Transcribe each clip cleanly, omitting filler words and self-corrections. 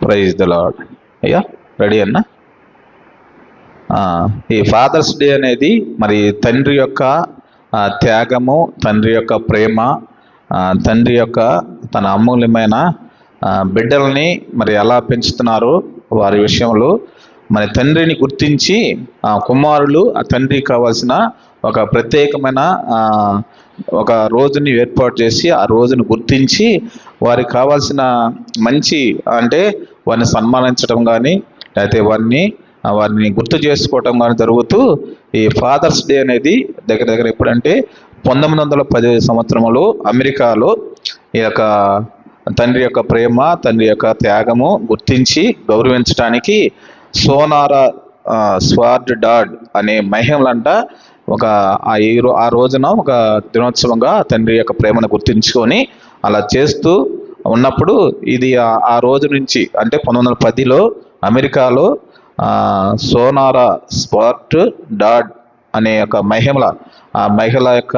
Praise the lord. అయ్యా ready అన్నా? ఈ ఫాదర్స్ డే అనేది మరి తండ్రి యొక్క త్యాగము, తండ్రి యొక్క ప్రేమ, తండ్రి యొక్క తన అమూల్యమైన బిడ్డల్ని మరి ఎలా పెంచుతున్నారో వారి విషయంలో మరి తండ్రిని గుర్తించి కుమారులు ఆ తండ్రికి కావాల్సిన ఒక ప్రత్యేకమైన ఒక రోజుని ఏర్పాటు చేసి ఆ రోజును గుర్తించి వారికి కావాల్సిన మంచి అంటే వారిని సన్మానించడం కానీ లేకపోతే వారిని గుర్తు చేసుకోవటం కానీ జరుగుతూ ఈ ఫాదర్స్ డే అనేది దగ్గర దగ్గర ఎప్పుడంటే 1910 సంవత్సరంలో అమెరికాలో ఈ యొక్క తండ్రి యొక్క ప్రేమ, తండ్రి యొక్క త్యాగము గుర్తించి గౌరవించడానికి సోనారా స్వార్డ్ డాడ్ అనే మహిళలంట ఆ రోజున ఒక దినోత్సవంగా తండ్రి యొక్క ప్రేమను గుర్తించుకొని అలా చేస్తూ ఉన్నప్పుడు ఇది ఆ రోజు నుంచి అంటే 1910లో అమెరికాలో సోనారా స్వార్డ్ డాడ్ అనే ఒక మహిళ యొక్క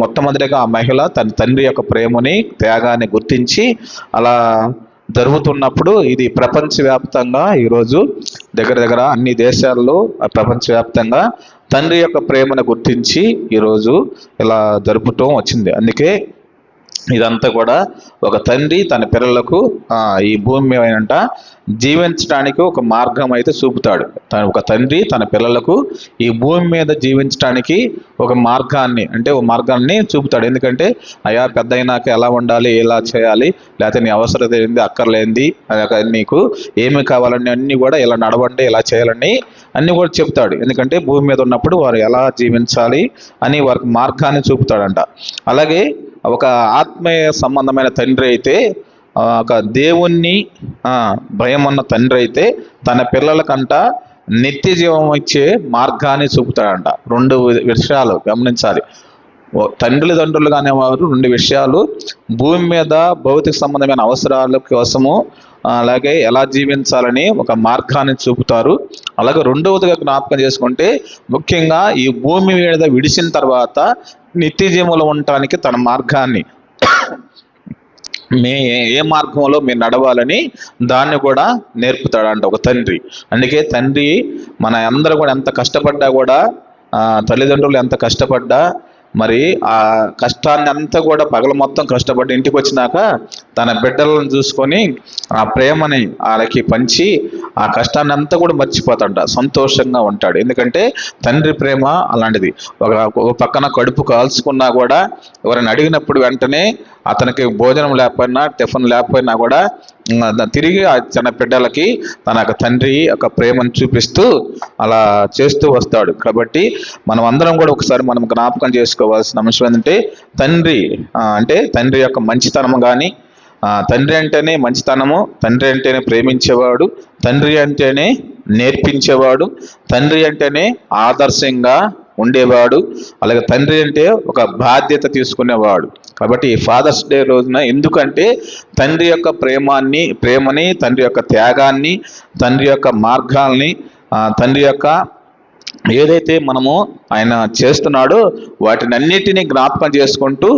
మొట్టమొదటిగా ఆ మహిళ తన తండ్రి యొక్క ప్రేమని త్యాగాన్ని గుర్తించి అలా జరుగుతున్నప్పుడు ఇది ప్రపంచవ్యాప్తంగా ఈరోజు దగ్గర దగ్గర అన్ని దేశాల్లో ప్రపంచవ్యాప్తంగా తండ్రి యొక్క ప్రేమను గుర్తించి ఈరోజు ఇలా జరుపుతూ వచ్చింది. అందుకే ఇదంతా కూడా ఒక తండ్రి తన పిల్లలకు ఈ భూమి మీద జీవించడానికి ఒక మార్గం అయితే చూపుతాడు. ఒక తండ్రి తన పిల్లలకు ఈ భూమి మీద జీవించడానికి ఒక మార్గాన్ని చూపుతాడు. ఎందుకంటే అయ్యా పెద్ద అయినాక ఎలా ఉండాలి, ఎలా చేయాలి, లేకపోతే నీ అవసరం ఏంది, అక్కర్లేంది, నీకు ఏమి కావాలని అన్నీ కూడా ఇలా నడవండి, ఇలా చేయాలని అన్నీ కూడా చెప్తాడు. ఎందుకంటే భూమి మీద ఉన్నప్పుడు వారు ఎలా జీవించాలి అని వారికి మార్గాన్ని చూపుతాడంట. అలాగే ఒక ఆత్మీయ సంబంధమైన తండ్రి అయితే, ఒక దేవుణ్ణి భయం ఉన్న తండ్రి అయితే తన పిల్లలకంట నిత్య జీవం ఇచ్చే మార్గాన్ని చూపుతాడంట. 2 విషయాలు గమనించాలి. తండ్రులు అనేవారు 2 విషయాలు, భూమి మీద భౌతిక సంబంధమైన అవసరాల కోసము అలాగే ఎలా జీవించాలని ఒక మార్గాన్ని చూపుతారు. అలాగే రెండవదిగా జ్ఞాపకం చేసుకుంటే ముఖ్యంగా ఈ భూమి మీద విడిచిన తర్వాత నిత్య జీవంలో ఉండటానికి తన మార్గాన్ని ఏ మార్గంలో మీరు నడవాలని దాన్ని కూడా నేర్పుతాడంట ఒక తండ్రి. అందుకే తండ్రి మన అందరూ కూడా ఎంత కష్టపడ్డా కూడా తల్లిదండ్రులు ఎంత కష్టపడ్డా మరి ఆ కష్టాన్ని అంతా కూడా పగల మొత్తం కష్టపడి ఇంటికి వచ్చినాక తన బిడ్డలను చూసుకొని ఆ ప్రేమని వాళ్ళకి పంచి ఆ కష్టాన్ని అంతా కూడా మర్చిపోతాడ, సంతోషంగా ఉంటాడు. ఎందుకంటే తండ్రి ప్రేమ అలాంటిది. ఒక పక్కన కడుపు కాల్చుకున్నా కూడా ఎవరైనా అడిగినప్పుడు వెంటనే అతనికి భోజనం లేకపోయినా టిఫిన్ లేకపోయినా కూడా తిరిగి తన బిడ్డలకి తన తండ్రి యొక్క ప్రేమను చూపిస్తూ అలా చేస్తూ వస్తాడు. కాబట్టి మనం అందరం కూడా ఒకసారి మనం జ్ఞాపకం చేసుకోవాల్సిన అంశం ఏంటంటే తండ్రి యొక్క మంచితనం కానీ, తండ్రి అంటేనే మంచితనము, తండ్రి అంటేనే ప్రేమించేవాడు, తండ్రి అంటేనే నేర్పించేవాడు, తండ్రి అంటేనే ఆదర్శంగా ఉండేవాడు, అలాగే తండ్రి అంటే ఒక బాధ్యత తీసుకునేవాడు. కాబట్టి ఈ ఫాదర్స్ డే రోజున ఎందుకంటే తండ్రి యొక్క ప్రేమని, తండ్రి యొక్క త్యాగాన్ని, తండ్రి యొక్క మార్గాల్ని, తండ్రి యొక్క ఏదైతే మనము ఆయన చేస్తున్నాడో వాటిని అన్నిటినీ జ్ఞాపకం చేసుకుంటూ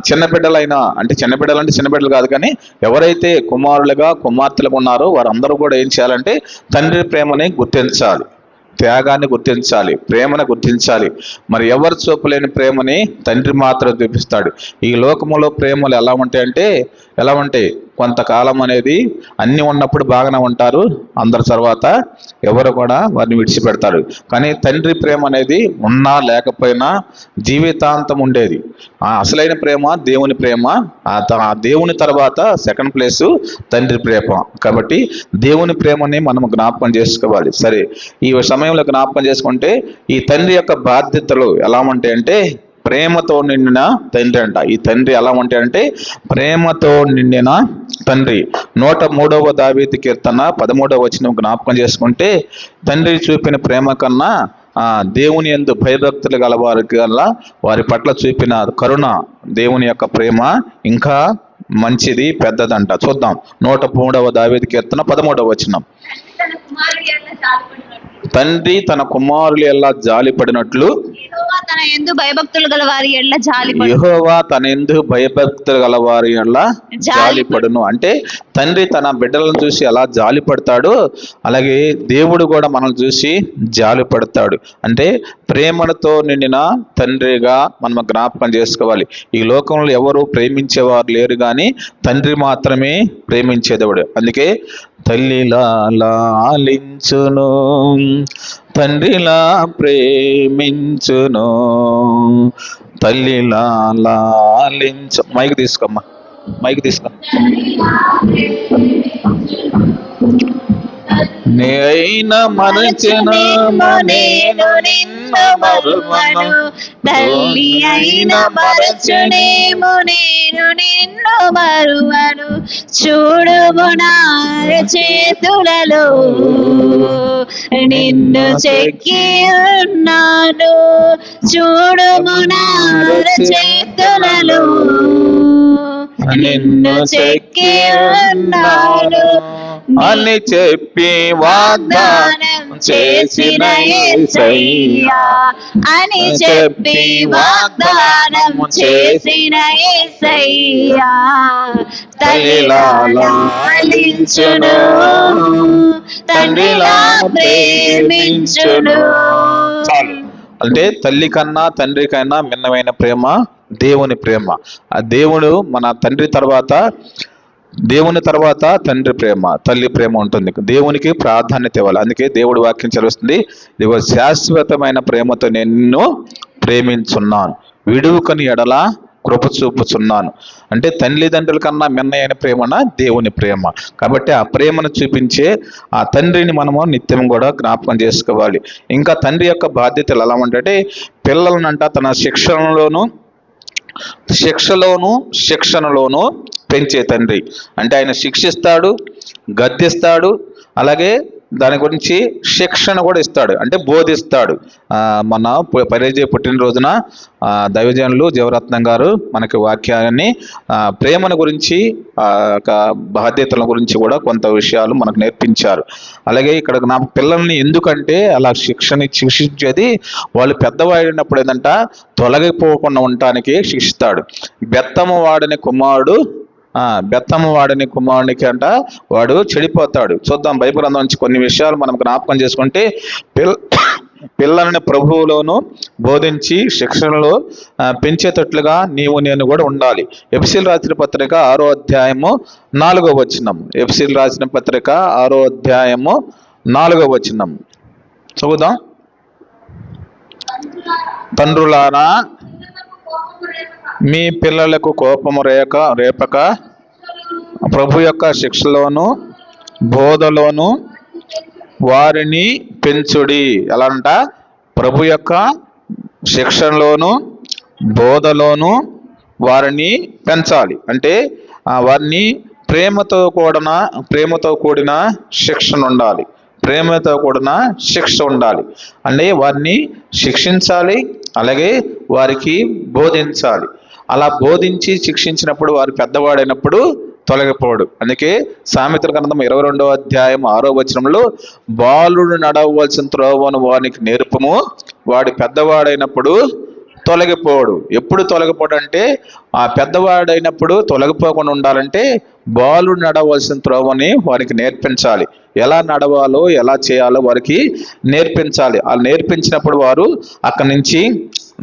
చిన్నబిడ్డలు కాదు కానీ ఎవరైతే కుమార్తెలుగా ఉన్నారో వారందరూ కూడా ఏం చేయాలంటే తండ్రి ప్రేమని గుర్తించాలి, త్యాగాన్ని గుర్తించాలి, ప్రేమను గుర్తించాలి. మరి ఎవరు చూపలేని ప్రేమని తండ్రి మాత్రం చూపిస్తాడు. ఈ లోకములో ప్రేమలు ఎలా ఉంటాయి కొంతకాలం అనేది అన్ని ఉన్నప్పుడు బాగానే ఉంటారు, అందరి తర్వాత ఎవరు కూడా వారిని విడిచిపెడతారు. కానీ తండ్రి ప్రేమ అనేది ఉన్నా లేకపోయినా జీవితాంతం ఉండేది. అసలైన ప్రేమ దేవుని ప్రేమ, ఆ దేవుని తర్వాత సెకండ్ ప్లేసు తండ్రి ప్రేమ. కాబట్టి దేవుని ప్రేమని మనం జ్ఞాపకం చేసుకోవాలి. సరే, ఈ సమయంలో జ్ఞాపకం చేసుకుంటే ఈ తండ్రి యొక్క బాధ్యతలు ఎలా ఉంటాయంటే ప్రేమతో నిండిన తండ్రి అంట. ఈ తండ్రి ఎలా ఉంటాయంటే ప్రేమతో నిండిన తండ్రి. 103వ దావీదు కీర్తన 13వ వచనం జ్ఞాపకం చేసుకుంటే తండ్రి చూపిన ప్రేమ కన్నా దేవుని యందు భయభక్తులు వారి పట్ల చూపిన కరుణ, దేవుని యొక్క ప్రేమ ఇంకా మంచిది, పెద్దదంట. చూద్దాం 103వ దావీదు కీర్తన 13వ వచనం. తండ్రి తన కుమారులు ఎలా జాలిపడినట్లు యెహోవా తన యందు భయభక్తులు గల వారి ఎడల జాలిపడు. యెహోవా తన యందు భయభక్తులు గల వారి ఎలా జాలిపడును. అంటే తండ్రి తన బిడ్డలను చూసి ఎలా జాలి పడతాడో అలాగే దేవుడు కూడా మనల్ని చూసి జాలి పడతాడు. అంటే ప్రేమతో నిండిన తండ్రిగా మనం జ్ఞాపకం చేసుకోవాలి. ఈ లోకంలో ఎవరు ప్రేమించేవారు లేరు, కానీ తండ్రి మాత్రమే ప్రేమించేదేవుడు. అందుకే తల్లిలా లాలించును, తండ్రిలా ప్రేమించును, తల్లిలా లాలించు. మైక్ తీసుకోమ్మా, మైక్ తీసుకో. నేన మరచెనేమో నేను నిన్ను మరువను, తల్లి అయిన మరచునేమో నేను నిన్ను మరువను. చూడుము నా చేతులలో నిన్ను చెక్కి ఉన్నాను, చూడుము నా చేతులలో నిన్ను చెక్కి ఉన్నాను అని చెప్పి వాగ్దానం చేసిన యేసయ్యా, అని చెప్పి వాగ్దానం చేసిన యేసయ్యా, తల్లిలా లాలించును, తండ్రిలా ప్రేమించును. చాలు. అంటే తల్లి కన్నా తండ్రి కన్నా భిన్నమైన ప్రేమ దేవుని ప్రేమ. ఆ దేవుడు మన దేవుని తర్వాత తండ్రి ప్రేమ, తల్లి ప్రేమ ఉంటుంది. దేవునికి ప్రాధాన్యత ఇవ్వాలి. అందుకే దేవుడు వాక్యం చదువుతుంది, ఇదిగో శాశ్వతమైన ప్రేమతో నిన్ను ప్రేమించున్నాను, విడువకని ఎడల కృప చూపుచున్నాను. అంటే తల్లిదండ్రుల కన్నా మిన్నయైన ప్రేమన దేవుని ప్రేమ. కాబట్టి ఆ ప్రేమను చూపించే ఆ తండ్రిని మనము నిత్యం కూడా జ్ఞాపకం చేసుకోవాలి. ఇంకా తండ్రి యొక్క బాధ్యతలు ఎలా ఉంటే పిల్లలనంట తన శిక్షణలోను పెంచే తండ్రి. అంటే ఆయన శిక్షిస్తాడు, గద్దిస్తాడు, అలాగే దాని గురించి శిక్షణ కూడా ఇస్తాడు, అంటే బోధిస్తాడు. మన పరిచయ పుట్టినరోజున దైవజనులు జీవరత్నం గారు మనకి వాక్యాన్ని ప్రేమను గురించి బాధ్యతల గురించి కూడా కొంత విషయాలు మనకు నేర్పించారు. అలాగే ఇక్కడ నా పిల్లల్ని ఎందుకంటే అలా శిక్షించేది వాళ్ళు పెద్దవాడినప్పుడు ఏంటంట తొలగిపోకుండా ఉండటానికి శిక్షిస్తాడు. బెత్తము వాడని కుమారునికి అంట వాడు చెడిపోతాడు. చూద్దాం బైబిల్ గ్రంథం నుంచి కొన్ని విషయాలు మనం జ్ఞాపకం చేసుకుంటే, పిల్లల్ని ప్రభువులోను బోధించి శిక్షణలో పెంచేటట్లుగా నేను కూడా ఉండాలి. ఎఫెసీయులకు రాసిన పత్రిక 6వ అధ్యాయము 4వ వచనం. ఎఫెసీయులకు రాసిన పత్రిక 6వ అధ్యాయము 4వ వచనం చదువుదాం. తండ్రులారా మీ పిల్లలకు కోపము రేపక ప్రభు యొక్క శిక్షలోను బోధలోను వారిని పెంచుడి. ఎలా అంట? ప్రభు యొక్క శిక్షణలోను బోధలోను వారిని పెంచాలి. అంటే వారిని ప్రేమతో కూడిన శిక్షణ ఉండాలి, ప్రేమతో కూడిన శిక్ష ఉండాలి. అంటే వారిని శిక్షించాలి, అలాగే వారికి బోధించాలి. అలా బోధించి శిక్షించినప్పుడు వారు పెద్దవాడైనప్పుడు తొలగిపోడు. అందుకే సామెతల గ్రంథం 22వ అధ్యాయం 6వ వచనంలో బాలుడు నడవవలసిన త్రోవను వానికి నేర్పము, వాడి పెద్దవాడైనప్పుడు తొలగిపోడు. ఎప్పుడు తొలగిపోడు అంటే ఆ పెద్దవాడైనప్పుడు తొలగిపోకుండా ఉండాలంటే బాలుడు నడవలసిన త్రోవని వారికి నేర్పించాలి. ఎలా నడవాలో ఎలా చేయాలో వారికి నేర్పించాలి. అలా నేర్పించినప్పుడు వారు అక్కడి నుంచి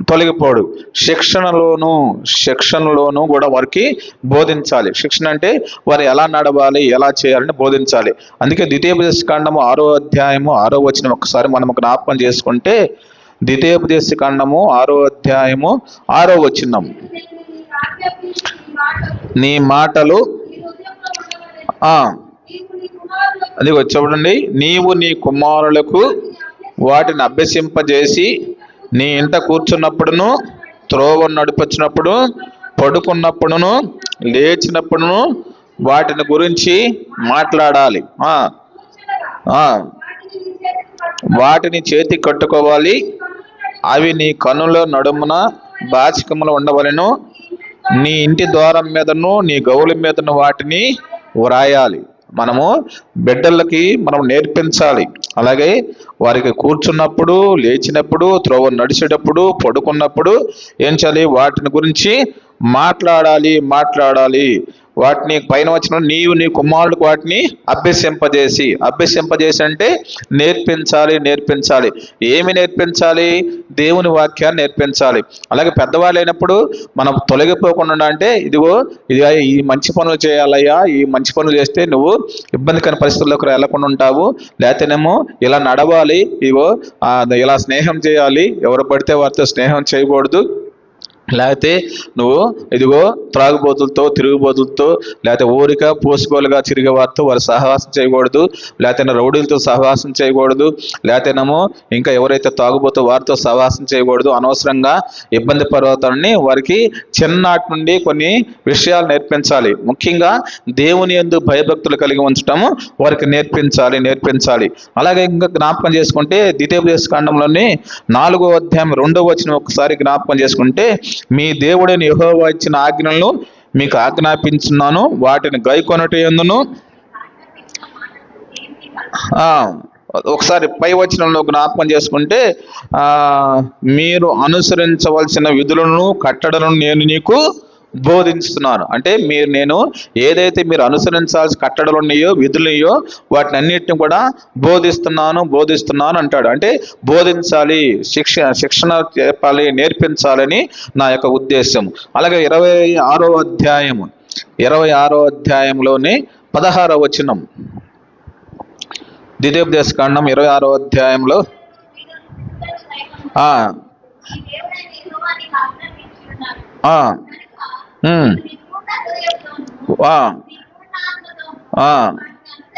తొలగిపోడు. శిక్షణలోను కూడా వారికి బోధించాలి. శిక్షణ అంటే వారు ఎలా నడవాలి, ఎలా చేయాలని బోధించాలి. అందుకే ద్వితీయోపదేశకాండము 6వ అధ్యాయము 6వ వచనం ఒకసారి మనం జ్ఞాపకం చేసుకుంటే, ద్వితీయోపదేశకాండము 6వ అధ్యాయము 6వ వచనం, నీ మాటలు అది చూడండి, నీవు నీ కుమారులకు వాటిని అభ్యసింపజేసి నీ ఇంట కూర్చున్నప్పుడును, త్రోవ నడిపించినప్పుడు, పడుకున్నప్పుడును, లేచినప్పుడును వాటిని గురించి మాట్లాడాలి. వాటిని చేతి కట్టుకోవాలి, అవి నీ కన్నుల నడుమున బాచికములు ఉండవలెను, నీ ఇంటి ద్వారం మీదను నీ గౌల మీదను వాటిని వ్రాయాలి. మనము బిడ్డలకి మనం నేర్పించాలి. అలాగే వారికి కూర్చున్నప్పుడు, లేచినప్పుడు, త్రోవ నడిచేటప్పుడు, పడుకున్నప్పుడు ఏం చేయాలి? వాటిని గురించి మాట్లాడాలి. వాటిని పైన వచ్చిన నీవు నీ కుమారుడికి వాటిని అభ్యసింపజేసి అంటే నేర్పించాలి. ఏమి నేర్పించాలి? దేవుని వాక్యాన్ని నేర్పించాలి. అలాగే పెద్దవాళ్ళు అయినప్పుడు మనం తొలగిపోకుండా అంటే ఇది ఈ మంచి పనులు చేయాలయ్యా, ఈ మంచి పనులు చేస్తే నువ్వు ఇబ్బందికర పరిస్థితుల్లోకి వెళ్లకుండా ఉంటావు, లేకపోతేనేమో ఇలా నడవాలి, ఇలా స్నేహం చేయాలి, ఎవరు పడితే వారితో స్నేహం చేయకూడదు, లేకపోతే నువ్వు త్రాగుబోతులతో, తిరుగుబోతులతో, లేకపోతే ఊరిక పోసుకోలుగా తిరిగే వారితో వారు సహవాసం చేయకూడదు, లేకపోతే రౌడీలతో సహవాసం చేయకూడదు, లేకపోతేనేమో ఇంకా ఎవరైతే తాగుబోతో వారితో సహవాసం చేయకూడదు. అనవసరంగా ఇబ్బంది పడతారని వారికి చిన్ననాటి నుండి కొన్ని విషయాలు నేర్పించాలి. ముఖ్యంగా దేవుని యందు భయభక్తులు కలిగి ఉంచటము వారికి నేర్పించాలి. అలాగే ఇంకా జ్ఞాపకం చేసుకుంటే ద్వితీయోపదేశకాండంలోని 4వ అధ్యాయం 2వ వచనం ఒకసారి జ్ఞాపకం చేసుకుంటే, మీ దేవుడైన యెహోవా ఇచ్చిన ఆజ్ఞలను మీకు ఆజ్ఞాపించున్నాను, వాటిని గైకొనుటయందును. ఒకసారి పై వచనంలో జ్ఞాపకం చేసుకుంటే, మీరు అనుసరించవలసిన విధులను కట్టడలను నేను నీకు బోధిస్తున్నాను. అంటే నేను ఏదైతే మీరు అనుసరించాల్సిన కట్టడలు ఉన్నాయో, విధులున్నాయో వాటిని అన్నిటిని కూడా బోధిస్తున్నాను అంటాడు. అంటే బోధించాలి, శిక్షణ చెప్పాలి, నేర్పించాలని నా యొక్క ఉద్దేశం. అలాగే 26వ అధ్యాయంలోని 16వ వచనం, ద్వితీయోపదేశకాండం 26వ అధ్యాయంలో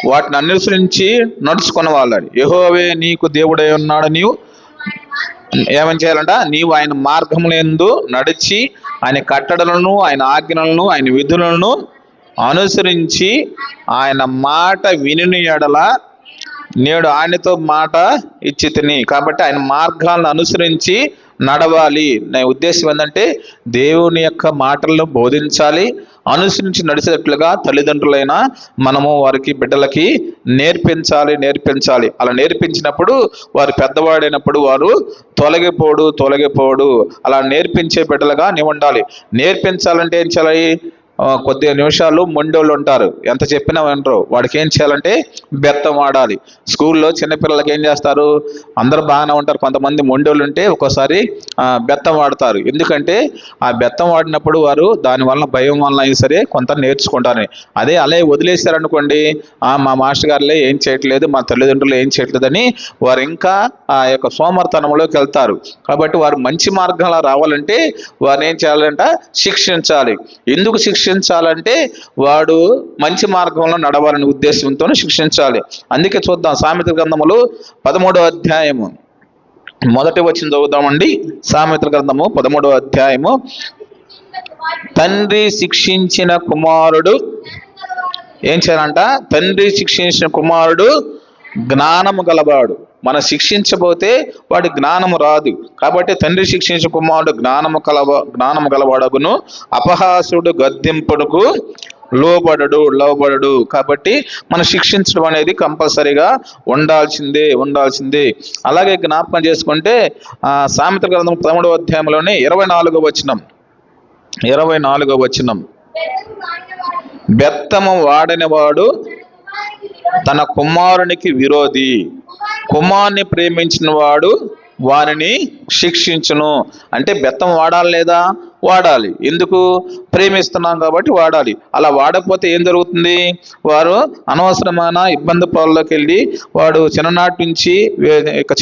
వాటిని అనుసరించి నడుచుకున్న వాళ్ళని యెహోవే నీకు దేవుడై ఉన్నాడు, నీవు ఏమని చేయాలంట? నీవు ఆయన మార్గములందు నడిచి ఆయన కట్టడలను, ఆయన ఆజ్ఞలను, ఆయన విధులను అనుసరించి ఆయన మాట విని ఎడల నేడు ఆయనతో మాట ఇచ్చి తిని. కాబట్టి ఆయన మార్గాలను అనుసరించి నడవాలి. నా ఉద్దేశం ఏంటంటే దేవుని యొక్క మాటలను బోధించాలి, అనుసరించి నడిచేటట్లుగా తల్లిదండ్రులైన మనము వారికి బిడ్డలకి నేర్పించాలి. అలా నేర్పించినప్పుడు వారు పెద్దవాడైనప్పుడు వారు తొలగిపోడు. అలా నేర్పించే బిడ్డలుగా నీవు ఉండాలి. నేర్పించాలంటే ఏం చేయాలి? కొద్ది నిమిషాలు మొండోళ్ళు ఉంటారు, ఎంత చెప్పినా వినరు. వాడికి ఏం చేయాలంటే బెత్తం వాడాలి. స్కూల్లో చిన్నపిల్లలకి ఏం చేస్తారు? అందరూ బాగానే ఉంటారు, కొంతమంది మొండోళ్ళు ఉంటే ఒక్కోసారి బెత్తం వాడతారు. ఎందుకంటే ఆ బెత్తం వాడినప్పుడు వారు దానివల్ల భయం వల్ల అయినా సరే కొంత నేర్చుకుంటారు. అదే అలా వదిలేశారనుకోండి, మా మాస్టర్ గారులే ఏం చేయట్లేదు, మా తల్లిదండ్రులు ఏం చేయట్లేదని వారు ఇంకా ఆ యొక్క సోమర్తనంలోకి వెళ్తారు. కాబట్టి వారు మంచి మార్గంలో రావాలంటే వారు ఏం చేయాలంట? శిక్షించాలి. ఎందుకు శిక్షించాలంటే వాడు మంచి మార్గంలో నడవాలనే ఉద్దేశంతో శిక్షించాలి. అందుకే చూద్దాం, సామెతల గ్రంథములు 13వ అధ్యాయము 1వ వచనం చదువుదామండి. సామెతల గ్రంథము 13వ అధ్యాయము. తండ్రి శిక్షించిన కుమారుడు ఏం చేయాలంట? తండ్రి శిక్షించిన కుమారుడు జ్ఞానము గలవాడు. మనం శిక్షించబోతే వాడి జ్ఞానము రాదు. కాబట్టి తండ్రి శిక్షించిన కుమారుడు జ్ఞానము గలవాడగును, అపహాసుడు గద్దింపుడుకు లోబడడు. కాబట్టి మనం శిక్షించడం అనేది కంపల్సరీగా ఉండాల్సిందే. అలాగే జ్ఞాపకం చేసుకుంటే సామెతల గ్రంథం 13వ అధ్యాయంలోనే 24వ వచనం, బెత్తము వాడని వాడు తన కుమారునికి విరోధి, కుమారుని ప్రేమించిన వాడు వారిని శిక్షించును. అంటే బెత్తం వాడాలి లేదా? వాడాలి. ఎందుకు? ప్రేమిస్తున్నాం కాబట్టి వాడాలి. అలా వాడకపోతే ఏం జరుగుతుంది? వారు అనవసరమైన ఇబ్బంది పాలలోకి వెళ్ళి వాడు చిన్ననాటి నుంచి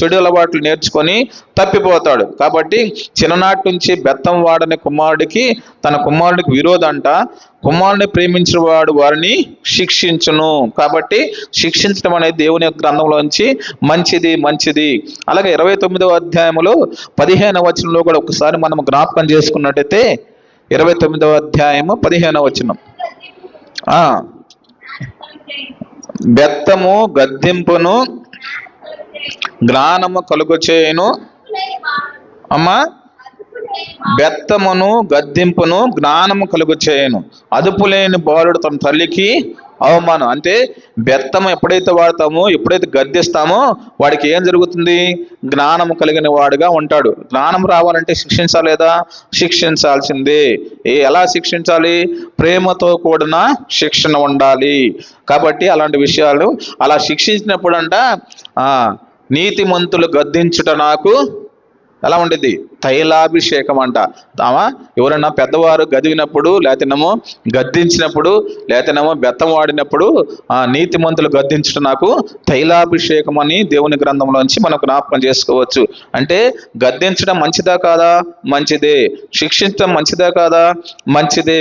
చెడు అలవాట్లు నేర్చుకొని తప్పిపోతాడు. కాబట్టి చిన్ననాటి నుంచి బెత్తం వాడని కుమారుడికి తన కుమారుడికి విరోధంట, కుమారుని ప్రేమించిన వాడు వారిని శిక్షించును. కాబట్టి శిక్షించడం అనేది దేవుని యొక్క గ్రంథంలోంచి మంచిది. అలాగే 29వ అధ్యాయంలో 15వ వచనంలో కూడా ఒకసారి మనం జ్ఞాపకం చేసుకున్నట్టయితే 29వ అధ్యాయము 15వ వచనం, బెత్తము గద్దింపును జ్ఞానము కలుగచేయును. బెత్తమును గద్దింపును జ్ఞానము కలుగచేయును. అదుపులేని బాలుడు తన తల్లికి అవమానం. అంటే బెత్తం ఎప్పుడైతే వాడతామో, ఎప్పుడైతే గద్దిస్తామో వాడికి ఏం జరుగుతుంది? జ్ఞానం కలిగిన వాడుగా ఉంటాడు. జ్ఞానం రావాలంటే శిక్షించాలేదా? శిక్షించాల్సిందే. ఎలా శిక్షించాలి? ప్రేమతో కూడిన శిక్షణ ఉండాలి. కాబట్టి అలాంటి విషయాలు అలా శిక్షించినప్పుడంట నీతిమంతులు గద్దించుట నాకు ఎలా ఉండేది? తైలాభిషేకం అంట. ఎవరన్నా పెద్దవారు గదివినప్పుడు, లేతేనేమో గద్దించినప్పుడు, లేతేనేమో బెత్తం వాడినప్పుడు నీతిమంతులు గద్దించడం నాకు తైలాభిషేకం అని దేవుని గ్రంథంలోంచి మనం జ్ఞాపకం చేసుకోవచ్చు. అంటే గద్దించడం మంచిదా కాదా? మంచిదే. శిక్షించడం మంచిదా కాదా? మంచిదే.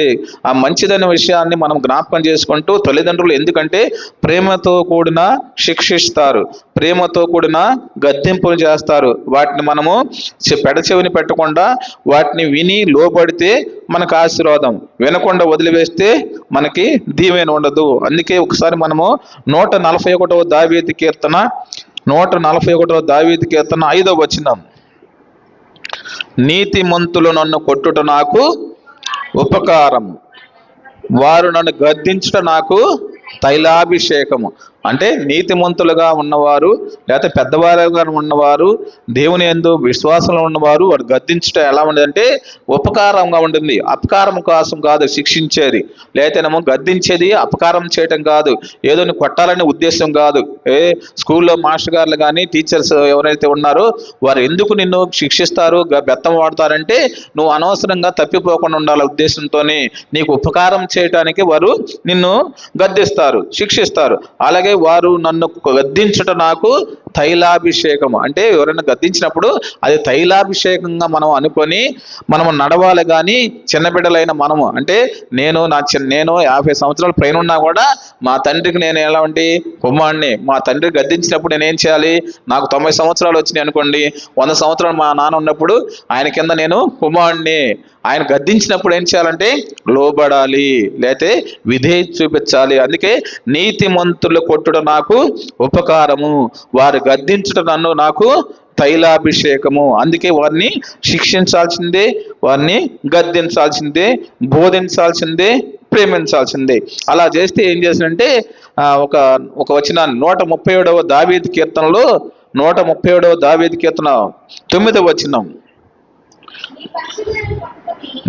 ఆ మంచిదనే విషయాన్ని మనం జ్ఞాపకం చేసుకుంటూ తల్లిదండ్రులు ఎందుకంటే ప్రేమతో కూడిన శిక్షిస్తారు, ప్రేమతో కూడిన గద్దింపులు చేస్తారు. వాటిని మనము పెడచెవిని పెట్టకుండా వాటిని విని లోబడితే మనకు ఆశీర్వాదం, వినకుండా వదిలివేస్తే మనకి దీవెన ఉండదు. అందుకే ఒకసారి మనము 141వ దావీదు కీర్తన 141వ దావీదు కీర్తన 5వ వచనం, నీతిమంతులు నన్ను కొట్టుట నాకు ఉపకారము, వారు నన్ను గద్దించుట నాకు తైలాభిషేకము. అంటే నీతిమంతులుగా ఉన్నవారు, లేకపోతే పెద్దవారుగా ఉన్నవారు, దేవుని యందు విశ్వాసంలో ఉన్నవారు వారు గద్దించడం ఎలా ఉండదంటే ఉపకారంగా ఉంటుంది. అపకారం కోసం కాదు శిక్షించేది, లేకపోతేనేమో గద్దించేది అపకారం చేయటం కాదు, ఏదో కొట్టాలనే ఉద్దేశం కాదు. స్కూల్లో మాస్టర్ గారులు కానీ టీచర్స్ ఎవరైతే ఉన్నారో వారు ఎందుకు నిన్ను శిక్షిస్తారు, బెత్తం వాడతారంటే నువ్వు అనవసరంగా తప్పిపోకుండా ఉండాలి ఉద్దేశంతోనే, నీకు ఉపకారం చేయటానికి వారు నిన్ను గద్దిస్తారు, శిక్షిస్తారు. అలాగే వారు నన్ను గద్దించుట నాకు తైలాభిషేకము. అంటే ఎవరైనా గద్దించినప్పుడు అది తైలాభిషేకంగా మనం అనుకొని మనము నడవాలి. కానీ చిన్న బిడ్డలైన మనము అంటే నేను 50 సంవత్సరాల పైన ఉన్నా కూడా మా తండ్రికి నేను ఎలాంటి కుమారుడిని, మా తండ్రి గద్దించినప్పుడు నేనేం చేయాలి? నాకు 90 సంవత్సరాలు వచ్చినాయి అనుకోండి, 100 సంవత్సరాలు మా నాన్న ఉన్నప్పుడు ఆయన కింద నేను కుమారుడిని. ఆయన గద్దించినప్పుడు ఏం చేయాలంటే లోబడాలి, లేతే విధేయత చూపించాలి. అందుకే నీతిమంతులు కొట్టుట నాకు ఉపకారము, వారు గద్దించుట నన్ను నాకు తైలాభిషేకము. అందుకే వారిని శిక్షించాల్సిందే, వారిని గద్దించాల్సిందే, బోధించాల్సిందే, ప్రేమించాల్సిందే. అలా చేస్తే ఏం చేసినంటే ఒక వచ్చిన 137వ దావీదు కీర్తనలో 137వ దావీదు కీర్తన 9వ వచనం,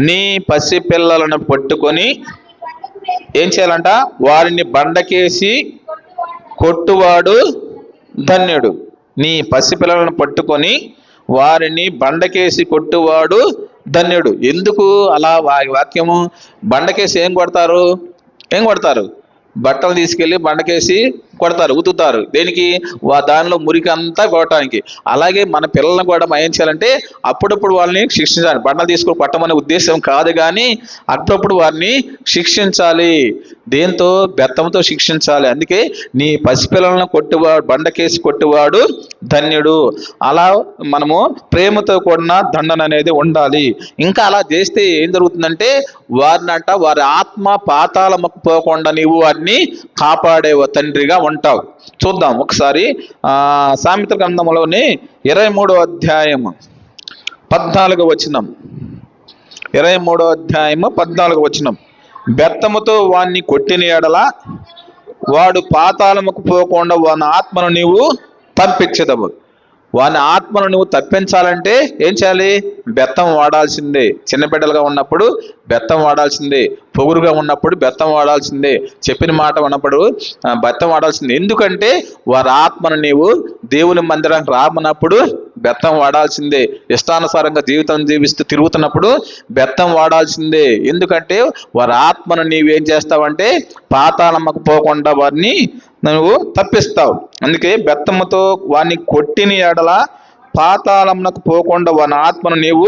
నీ పసిపిల్లలను పట్టుకొని ఏం చేయాలంట? వారిని బండకేసి కొట్టువాడు ధన్యుడు. నీ పసిపిల్లలను పట్టుకొని వారిని బండకేసి కొట్టువాడు ధన్యుడు. ఎందుకు అలా వాక్యము? బండకేసి ఏం కొడతారు? బట్టలు తీసుకెళ్ళి బండకేసి కొడతారు, ఉతుకుతారు. దేనికి? దానిలో మురికి అంతా పోవటానికి. అలాగే మన పిల్లలను కూడా ఏం చేయాలంటే అప్పుడప్పుడు వాళ్ళని శిక్షించాలి. బండలు తీసుకొని కొట్టమనే ఉద్దేశం కాదు, కానీ అప్పుడప్పుడు వారిని శిక్షించాలి. దేంతో? బెత్తంతో శిక్షించాలి. అందుకే నీ పసిపిల్లలను కొట్టువాడు, బండకేసి కొట్టువాడు ధన్యుడు. అలా మనము ప్రేమతో కూడిన దండన అనేది ఉండాలి. ఇంకా అలా చేస్తే ఏం జరుగుతుందంటే వారి ఆత్మ పాతాళముకు పోకుండా నీవు వారిని కాపాడే తండ్రిగా ఉంటావు. చూద్దాం ఒకసారి సామెతల గ్రంథంలోని 23వ అధ్యాయము 14వ వచనం, 23వ అధ్యాయము 14వ వచనం, బెత్తముతో వాణ్ణి కొట్టిన ఎడల వాడు పాతాళముకు పోకుండా వాని ఆత్మను నీవు పంపించదవు. వాని ఆత్మను నువ్వు తప్పించాలంటే ఏం చేయాలి? బెత్తం వాడాల్సిందే. చిన్న బిడ్డలుగా ఉన్నప్పుడు బెత్తం వాడాల్సిందే, పొగురుగా ఉన్నప్పుడు బెత్తం వాడాల్సిందే, చెప్పిన మాట ఉన్నప్పుడు బెత్తం వాడాల్సిందే. ఎందుకంటే వారి ఆత్మను నీవు దేవుని మందిరానికి రామన్నప్పుడు బెత్తం వాడాల్సిందే. ఇష్టానుసారంగా జీవితం జీవిస్తూ తిరుగుతున్నప్పుడు బెత్తం వాడాల్సిందే. ఎందుకంటే వారి ఆత్మను నీవేం చేస్తావంటే పాతాళమ్మకు పోకుండా వారిని నువ్వు తప్పిస్తావు. అందుకే బెత్తముతో వాడిని కొట్టిన ఎడల పాతాళమునకు పోకుండా వాని ఆత్మను నీవు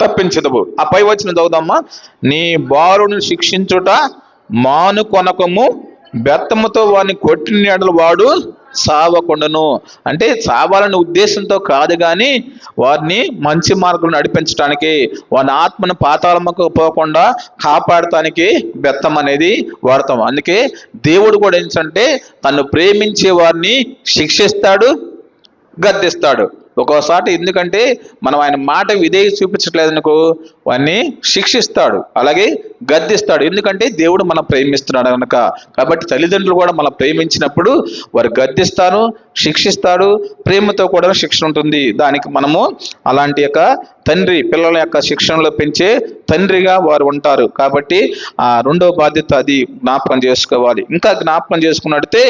తప్పించదవు. ఆ పై వచ్చిన చదువుదామా, నీ బాలుని శిక్షించుట మానుకొనకము, బెత్తముతో వాడిని కొట్టిన ఎడల వాడు సావకుండాను. అంటే సావాలనే ఉద్దేశంతో కాదు, కానీ వారిని మంచి మార్గంలో నడిపించడానికి, వారి ఆత్మను పాతాళముకు పోకుండా కాపాడటానికి బెత్తం అనేది వాడతాం. అందుకే దేవుడు కూడా ఏంటంటే తను ప్రేమించే వారిని శిక్షిస్తాడు, గద్దిస్తాడు. ఒక్కోసారి ఎందుకంటే మనం ఆయన మాట విధేయ చూపించట్లేదు అనుకో, వాడిని శిక్షిస్తాడు, అలాగే గద్దిస్తాడు. ఎందుకంటే దేవుడు మనం ప్రేమిస్తున్నాడు కనుక. కాబట్టి తల్లిదండ్రులు కూడా మనం ప్రేమించినప్పుడు వారు గద్దిస్తారు, శిక్షిస్తాడు. ప్రేమతో కూడా శిక్షణ ఉంటుంది. దానికి మనము అలాంటి యొక్క తండ్రి, పిల్లల యొక్క శిక్షణలో పెంచే తండ్రిగా వారు ఉంటారు. కాబట్టి ఆ రెండవ బాధ్యత అది జ్ఞాపకం చేసుకోవాలి. ఇంకా జ్ఞాపకం చేసుకున్నట్టే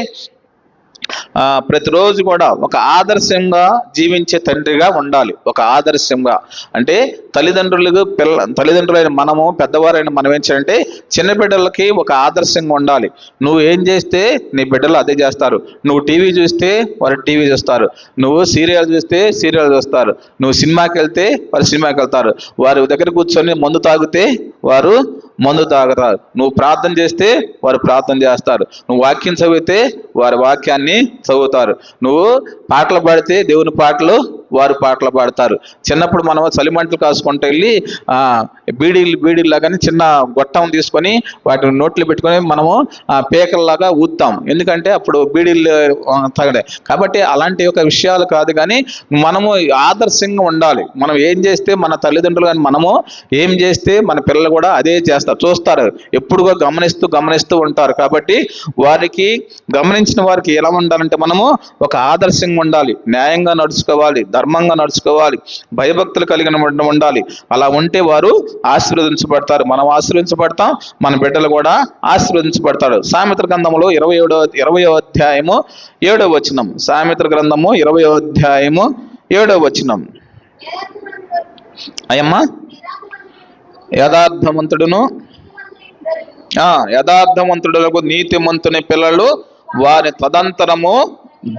ప్రతిరోజు కూడా ఒక ఆదర్శంగా జీవించే తండ్రిగా ఉండాలి. ఒక ఆదర్శంగా అంటే తల్లిదండ్రులైన మనము, పెద్దవారైన మనం ఏం చేయాలంటే చిన్న బిడ్డలకి ఒక ఆదర్శంగా ఉండాలి. నువ్వు ఏం చేస్తే నీ బిడ్డలు అదే చేస్తారు. నువ్వు టీవీ చూస్తే వారు టీవీ చూస్తారు, నువ్వు సీరియల్ చూస్తే సీరియల్ చూస్తారు, నువ్వు సినిమాకి వెళ్తే వారు సినిమాకి వెళ్తారు, వారి దగ్గర కూర్చొని మందు తాగితే వారు మందు తాగుతారు, నువ్వు ప్రార్థన చేస్తే వారు ప్రార్థన చేస్తారు, నువ్వు వాక్యం చదివితే వారి వాక్యాన్ని చదువుతారు, నువ్వు పాటలు పాడితే దేవుని పాటలు వారు పాటలు పాడతారు. చిన్నప్పుడు మనం చలిమంటలు కాసుకుంటూ వెళ్ళి బీడీల్లాగానే చిన్న గొట్టం తీసుకొని వాటిని నోట్లు పెట్టుకొని మనము పేకల్లాగా ఊతాం. ఎందుకంటే అప్పుడు బీడీలు తగడే. కాబట్టి అలాంటి ఒక విషయాలు కాదు, కానీ మనము ఆదర్శంగా ఉండాలి. మనం ఏం చేస్తే మన తల్లిదండ్రులు కానీ మనము ఏం చేస్తే మన పిల్లలు కూడా అదే చేస్తారు, చూస్తారు, ఎప్పుడుగా గమనిస్తూ ఉంటారు. కాబట్టి వారికి గమనించిన వారికి ఎలా ఉండాలంటే మనము ఒక ఆదర్శంగా ఉండాలి, న్యాయంగా నడుచుకోవాలి, ధర్మంగా నడుచుకోవాలి, భయభక్తులు కలిగిన ఉండాలి. అలా ఉంటే వారు ఆశీర్వదించబడతారు, మనం ఆశీర్వదించబడతాం, మన బిడ్డలు కూడా ఆశీర్వదించబడతాడు. సామెతల గ్రంథంలో 20వ అధ్యాయము 7వ వచనం. సామెతల గ్రంథము 20వ అధ్యాయము 7వ వచనం. అయ్యమ్మా, యథార్థవంతుడులకు నీతిమంతుని పిల్లలు వారి తదంతరము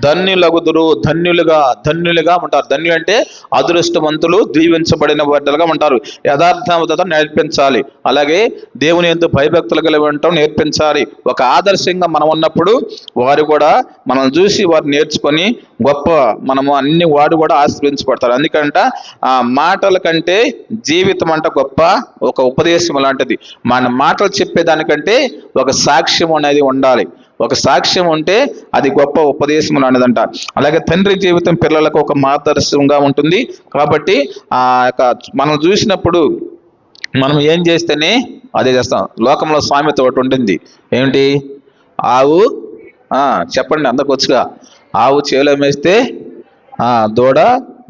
ధన్యులుగా ఉంటారు. ధన్యులు అంటే అదృష్టవంతులు, దీవించబడిన బిడ్డలుగా ఉంటారు. యథార్థత నేర్పించాలి, అలాగే దేవుని యందు భయభక్తులు కలిగి ఉండటం నేర్పించాలి. ఒక ఆదర్శంగా మనం ఉన్నప్పుడు వారు కూడా మనం చూసి వారు నేర్చుకొని మనము అన్ని వాడు కూడా ఆశ్రయించబడతారు. అందుకంట ఆ మాటల కంటే జీవితం అంట గొప్ప ఒక ఉపదేశం లాంటిది. మన మాటలు చెప్పేదానికంటే ఒక సాక్ష్యం అనేది ఉండాలి. ఒక సాక్ష్యం ఉంటే అది గొప్ప ఉపదేశం అనేదంట. అలాగే తండ్రి జీవితం పిల్లలకు ఒక మార్గదర్శకంగా ఉంటుంది. కాబట్టి ఆ యొక్క మనం చూసినప్పుడు మనం ఏం చేస్తేనే అదే చేస్తాం. లోకంలో సామెత ఒకటి ఉంటుంది, ఏమిటి? ఆవు చెప్పండి అందరికి వచ్చుగా, ఆవు చేలో మేస్తే దూడ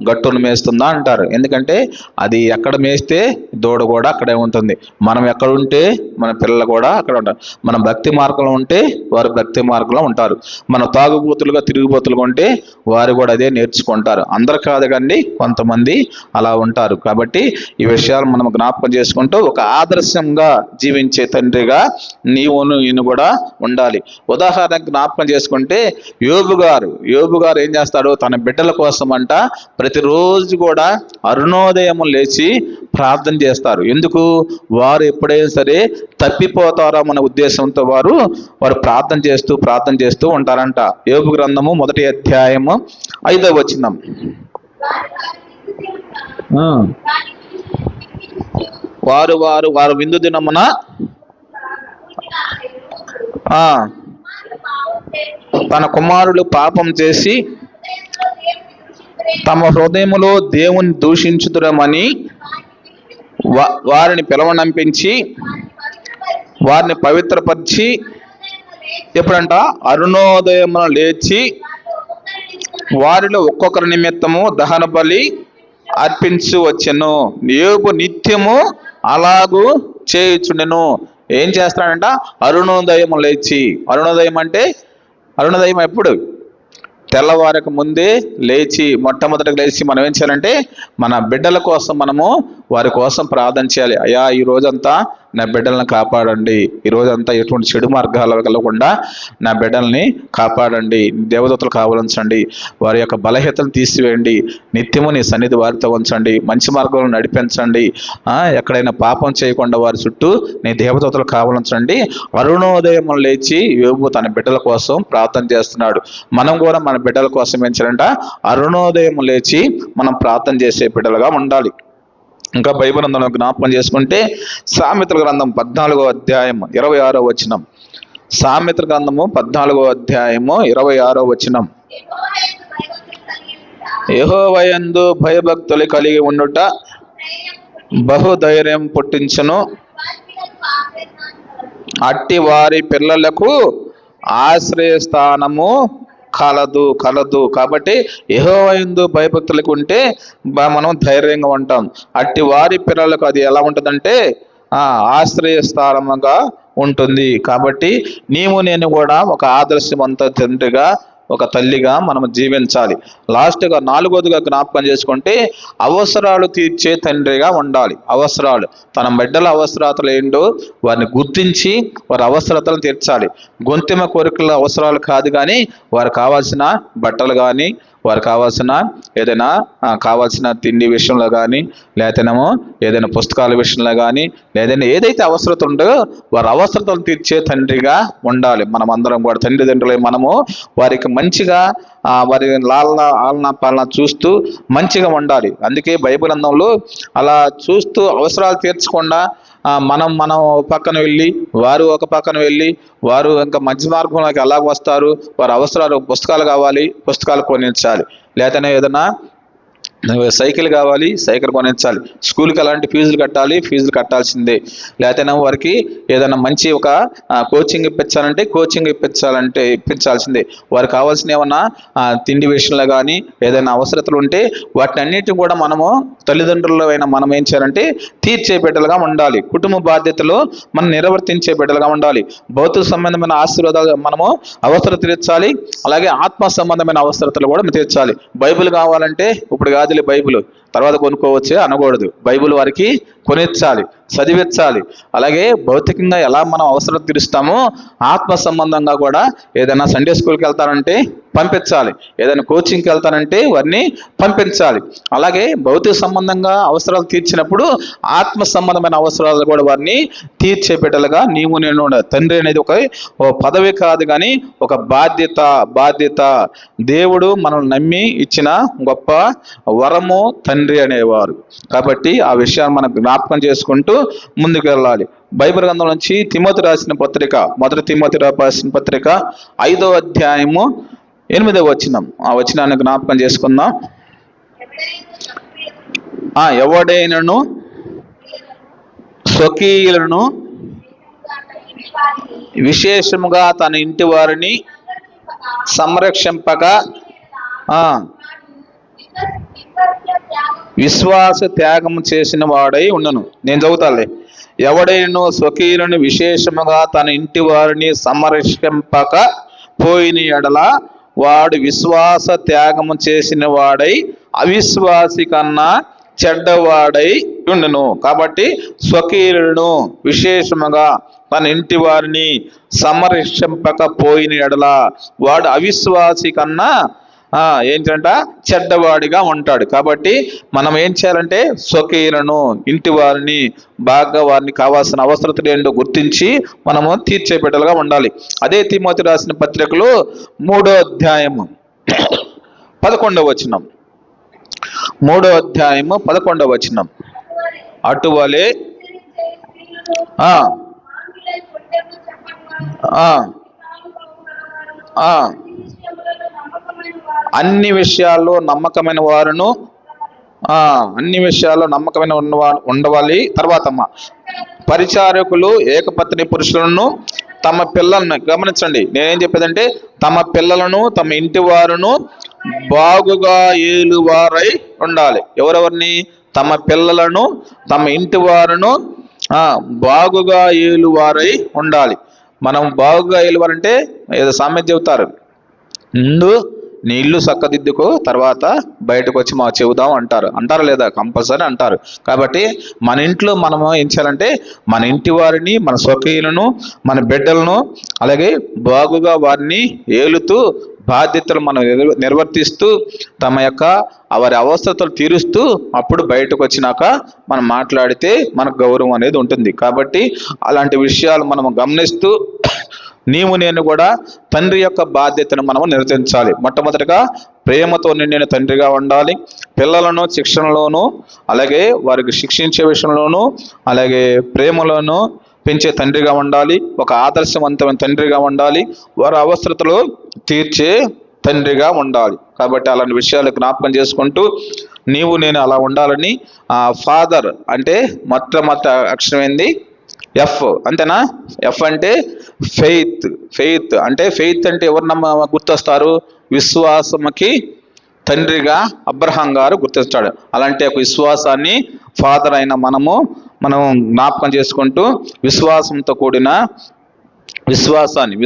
గట్టును మేస్తుందా అంటారు. ఎందుకంటే అది ఎక్కడ మేస్తే దూడ కూడా అక్కడే ఉంటుంది. మనం ఎక్కడ ఉంటే మన పిల్లలు కూడా అక్కడ ఉంటారు. మన భక్తి మార్గంలో ఉంటే వారు భక్తి మార్గంలో ఉంటారు. మన తాగుబోతులుగా తిరుగుబోతులుగా ఉంటే వారు కూడా అదే నేర్చుకుంటారు. అందరు కాదు కానీ కొంతమంది అలా ఉంటారు. కాబట్టి ఈ విషయాలు మనం జ్ఞాపకం చేసుకుంటూ ఒక ఆదర్శంగా జీవించే తండ్రిగా ఈయన కూడా ఉండాలి. ఉదాహరణకు జ్ఞాపకం చేసుకుంటే యోబు గారు ఏం చేస్తాడు? తన బిడ్డల కోసం అంట ప్రతిరోజు కూడా అరుణోదయం లేచి ప్రార్థన చేస్తారు. ఎందుకు? వారు ఎప్పుడైనా సరే తప్పిపోతారో అనే ఉద్దేశంతో వారు ప్రార్థన చేస్తూ ఉంటారంట. యోబు గ్రంథము 1వ అధ్యాయము 5వ వచనం. వారు విందు దినమున తన కుమారులు పాపం చేసి తమ హృదయములో దేవుని దూషించుదురమని వారిని పిలవనంపించి వారిని పవిత్రపరిచి ఎప్పుడంట అరుణోదయమున లేచి వారిలో ఒక్కొక్కరి నిమిత్తము దహన బలి అర్పించు వచ్చెను. యోబు నిత్యము అలాగూ చేయుచుండెను. ఏం చేస్తాడంట? అరుణోదయం లేచి. అరుణోదయం అంటే అరుణోదయం ఎప్పుడు? తెల్లవారకు ముందే లేచి, మొట్టమొదటిగా లేచి మనం ఏం చేయాలంటే మన బిడ్డల కోసం మనము వారి కోసం ప్రార్థన చేయాలి. అయ్యా, ఈ రోజంతా నా బిడ్డలను కాపాడండి, ఈ రోజంతా ఎటువంటి చెడు మార్గాలు వెళ్ళకుండా నా బిడ్డల్ని కాపాడండి, దేవదూతలు కావలించండి, వారి యొక్క బలహీనతను తీసివేయండి, నిత్యము నీ సన్నిధి వారితో ఉంచండి, మంచి మార్గంలో నడిపించండి, ఎక్కడైనా పాపం చేయకుండా వారి చుట్టూ నీ దేవదూతలు కావలించండి. అరుణోదయం లేచి యోబు తన బిడ్డల కోసం ప్రార్థన చేస్తున్నాడు. మనం కూడా మన బిడ్డల కోసం ఏం చేయాలంట? అరుణోదయం లేచి మనం ప్రార్థన చేసే బిడ్డలుగా ఉండాలి. ఇంకా బైబిల్ గ్రంథంలో జ్ఞాపకం చేసుకుంటే సామెతల గ్రంథం 14వ అధ్యాయం 26వ వచనం. సామెతల గ్రంథము 14వ అధ్యాయము 26వ వచనం. యెహోవాయందు భయభక్తులు కలిగి ఉండుట బహుధైర్యం పుట్టించును, అట్టి వారి పిల్లలకు ఆశ్రయస్థానము కలదు. కాబట్టి యెహోవాయందు భయభక్తులకు ఉంటే మనం ధైర్యంగా ఉంటాం. అట్టి వారి పిల్లలకు అది ఎలా ఉంటుందంటే ఆశ్రయస్థానముగా ఉంటుంది. కాబట్టి నేను కూడా ఒక ఆదర్శవంత తండ్రిగా, ఒక తల్లిగా మనం జీవించాలి. లాస్ట్గా 4వదిగా జ్ఞాపకం చేసుకుంటే అవసరాలు తీర్చే తండ్రిగా ఉండాలి. అవసరాలు, తన బిడ్డల అవసరాలు ఏంటో వారిని గుర్తించి వారి అవసరతలను తీర్చాలి. గొంతెమ కోరికల అవసరాలు కాదు, కానీ వారు కావాల్సిన బట్టలు కానీ, వారు కావాల్సిన ఏదైనా కావాల్సిన తిండి విషయంలో కానీ, లేకపోతేనేమో ఏదైనా పుస్తకాల విషయంలో కానీ, లేదైనా ఏదైతే అవసరత ఉందో వారి అవసరతలు తీర్చే తండ్రిగా ఉండాలి. మనం అందరం కూడా తల్లిదండ్రులే మనము వారికి మంచిగా వారి ఆలన పాలన చూస్తూ మంచిగా ఉండాలి. అందుకే బైబిల్ గ్రంథంలో అలా చూస్తూ అవసరాలు తీర్చకుండా మనం పక్కన వెళ్ళి వారు ఒక పక్కన వెళ్ళి వారు ఇంకా మధ్య మార్గంలోకి ఎలా వస్తారు, వారి అవసరాలు పుస్తకాలు కావాలి, పుస్తకాలు కొనించాలి, లేకపోతే ఏదైనా సైకిల్ కావాలి, సైకిల్ కొనించాలి, స్కూల్కి అలాంటి ఫీజులు కట్టాలి, ఫీజులు కట్టాల్సిందే, లేకపోతే వారికి ఏదైనా మంచి ఒక కోచింగ్ ఇప్పించాలంటే కోచింగ్ ఇప్పించాల్సిందే. వారికి కావాల్సిన ఏమన్నా తిండి విషయంలో కానీ ఏదైనా అవసరతలు ఉంటే వాటిని అన్నిటిని కూడా మనము తల్లిదండ్రులు అయినా మనం ఏం చేయాలంటే తీర్చే బిడ్డలుగా ఉండాలి. కుటుంబ బాధ్యతలు మనం నిర్వర్తించే బిడ్డలుగా ఉండాలి. భౌతిక సంబంధమైన ఆశీర్వాదాలు మనము అవసరం తీర్చాలి, అలాగే ఆత్మ సంబంధమైన అవసరతలు కూడా తీర్చాలి. బైబిల్ కావాలంటే ఇప్పుడు కాదు బైబిల్ తర్వాత కొనుక్కోవచ్చే అనకూడదు. బైబిల్ వారికి కొనిచ్చాలి, చదివించాలి. అలాగే భౌతికంగా ఎలా మనం అవసరం తీరుస్తామో ఆత్మ సంబంధంగా కూడా ఏదైనా సండే స్కూల్కి వెళ్తానంటే పంపించాలి, ఏదైనా కోచింగ్కి వెళ్తానంటే వారిని పంపించాలి. అలాగే భౌతిక సంబంధంగా అవసరాలు తీర్చినప్పుడు ఆత్మ సంబంధమైన అవసరాలు కూడా వారిని తీర్చే బిడ్డలుగా నేను తండ్రి అనేది ఒక పదవి కాదు, కానీ ఒక బాధ్యత. దేవుడు మనల్ని నమ్మి ఇచ్చిన గొప్ప వరము తండ్రి అనేవారు. కాబట్టి ఆ విషయాన్ని మనం జ్ఞాపకం చేసుకుంటూ ముందుకు వెళ్ళాలి. బైబిల్ గ్రంథం నుంచి తిమోతి రాసిన పత్రిక, 1 తిమోతి రాసిన పత్రిక 5వ అధ్యాయము 8వ వచనం, ఆ వచనాన్ని జ్ఞాపకం చేసుకుందాం. ఎవడైనను స్వకీయులను విశేషముగా తన ఇంటి వారిని సంరక్షింపక విశ్వాస త్యాగము చేసిన వాడై ఉండను. నేను చదువుతాలే. ఎవడైనా స్వకీయులను విశేషముగా తన ఇంటి వారిని సంరక్షింపక పోయిన ఎడల వాడు విశ్వాస త్యాగము చేసిన వాడై అవిశ్వాసి కన్నా చెడ్డవాడై ఉండను. కాబట్టి స్వకీయులను విశేషముగా తన ఇంటి వారిని సంరక్షింపకపోయిన ఎడల వాడు అవిశ్వాసి కన్నా ఏంటంట చెడ్డవాడిగా ఉంటాడు. కాబట్టి మనం ఏం చేయాలంటే స్వకీయులను, ఇంటి వారిని బాగా వారిని కావాల్సిన అవసరతలు ఏంటో గుర్తించి మనము తీర్చే బిడ్డలుగా ఉండాలి. అదే తిమోతి రాసిన పత్రికలో 3వ అధ్యాయము 11వ వచనం, 3వ అధ్యాయము 11వ వచనం, అటువలే అన్ని విషయాల్లో నమ్మకమైన వారును ఉండవాలి. తర్వాత పరిచారకులు ఏకపత్ని పురుషులను తమ పిల్లలను, గమనించండి నేనేం చెప్పేదంటే తమ పిల్లలను తమ ఇంటి వారును బాగుగా ఏలువారై ఉండాలి. ఎవరెవరిని? తమ పిల్లలను తమ ఇంటి వారును బాగుగా ఏలువారై ఉండాలి. మనం బాగుగా ఏలువారంటే ఏదో సామెత చెబుతారు, ముందు నీ ఇల్లు చక్కదిద్దుకో తర్వాత బయటకు వచ్చి మా చెబుదాం అంటారు లేదా? కంపల్సరీ అంటారు. కాబట్టి మన ఇంట్లో మనము ఏం చేయాలంటే మన ఇంటి వారిని, మన స్వకీయులను, మన బిడ్డలను అలాగే బాగుగా వారిని ఏలుతూ బాధ్యతలు మనం నిర్వర్తిస్తూ తమ యొక్క వారి అవసరతలు తీరుస్తూ అప్పుడు బయటకు వచ్చినాక మనం మాట్లాడితే మనకు గౌరవం అనేది ఉంటుంది. కాబట్టి అలాంటి విషయాలు మనం గమనిస్తూ నేను కూడా తండ్రి యొక్క బాధ్యతను మనము నిర్వర్తించాలి. మొట్టమొదటిగా ప్రేమతో నిండిన తండ్రిగా ఉండాలి. పిల్లలను శిక్షణలోను అలాగే వారికి శిక్షించే విషయంలోను అలాగే ప్రేమలోను పెంచే తండ్రిగా ఉండాలి. ఒక ఆదర్శవంతమైన తండ్రిగా ఉండాలి. వారి అవసరతలు తీర్చే తండ్రిగా ఉండాలి. కాబట్టి అలాంటి విషయాలు జ్ఞాపకం చేసుకుంటూ నీవు నేను అలా ఉండాలని ఫాదర్ అంటే మొట్టమొదటి అక్షరం ఏంది? ఎఫ్, అంతేనా? ఎఫ్ అంటే ఫెయిత్. ఫెయిత్ అంటే ఎవరు గుర్తొస్తారు? విశ్వాసముకి తండ్రిగా అబ్రహాం గారు గుర్తిస్తాడు. అలాంటి ఒక విశ్వాసాన్ని ఫాదర్ అయిన మనం జ్ఞాపకం చేసుకుంటూ విశ్వాసంతో కూడిన విశ్వాసాన్ని